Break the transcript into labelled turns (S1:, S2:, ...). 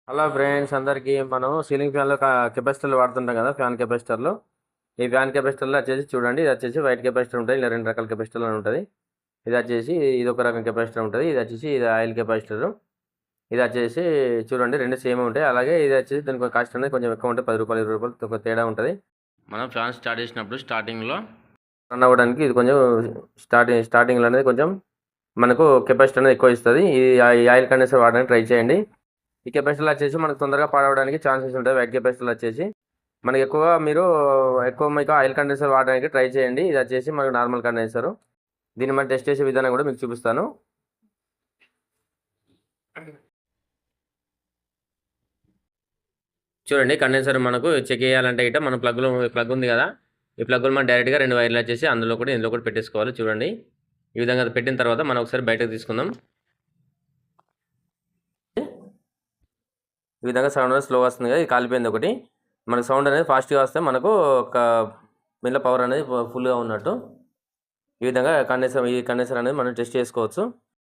S1: Hello friends అందరికీ మనం ceiling ఫ్యాన్లో కెపాసిటర్లు వాడుతుంటాం కదా ఫ్యాన్ కెపాసిటర్లు. ఈ ఫ్యాన్ కెపాసిటర్లో వచ్చేసి చూడండి, ఇది వచ్చేసి వైట్ కెపాసిటర్ ఉంటుంది. ఇలా రెండు రకాల కెపాసిటర్లు ఉంటుంది. ఇది వచ్చేసి ఇది ఒక రకం కెపాసిటర్ ఉంటుంది. ఇది వచ్చేసి ఇది ఆయిల్ కెపాసిటర్. ఇది వచ్చేసి చూడండి రెండు సేమ్ ఉంటాయి. అలాగే ఇది వచ్చేసి దానికి కాస్ట్ అనేది కొంచెం ఎక్కువ ఉంటుంది, 10 రూపాయలు 20 రూపాయలు ఒక తేడా ఉంటుంది. మనం ఫ్యాన్ స్టార్ట్ చేసినప్పుడు స్టార్టింగ్లో రన్ అవ్వడానికి ఇది కొంచెం స్టార్టింగ్లో అనేది కొంచెం మనకు కెపాసిటర్ అనేది ఎక్కువ ఇస్తుంది. ఈ ఆయిల్ కండెన్సర్ వాడడానికి ట్రై చేయండి. ఈ కెపాసిటర్లు వచ్చేసి మనకు తొందరగా పాడవడానికి ఛాన్సెస్ ఉంటాయి. వైట్ కెపాసిటర్లు వచ్చేసి మనకి ఎక్కువ మీకు ఆయిల్ కండెన్సర్ వాడడానికి ట్రై చేయండి. ఇది వచ్చేసి మనకు నార్మల్ కండెన్సర్. దీన్ని మనం టెస్ట్ చేసే విధానం కూడా మీకు చూపిస్తాను. చూడండి, కండెన్సర్ మనకు చెక్ చేయాలంటే ఇట మన ప్లగ్ ఉంది కదా, ఈ ప్లగ్లు మనం డైరెక్ట్గా రెండు వైర్లు వచ్చేసి ఇందులో కూడా పెట్టేసుకోవాలి. చూడండి, ఈ విధంగా పెట్టిన తర్వాత మనం ఒకసారి బయటకు తీసుకుందాం. ఈ విధంగా సౌండ్ అనేది స్లో వస్తుంది కదా, ఇది కాలిపోయింది ఒకటి. మనకు సౌండ్ అనేది ఫాస్ట్గా వస్తే మనకు ఒక మిల్ల పవర్ అనేది ఫుల్గా ఉన్నట్టు. ఈ విధంగా కండెన్సర్ అనేది మనం టెస్ట్ చేసుకోవచ్చు.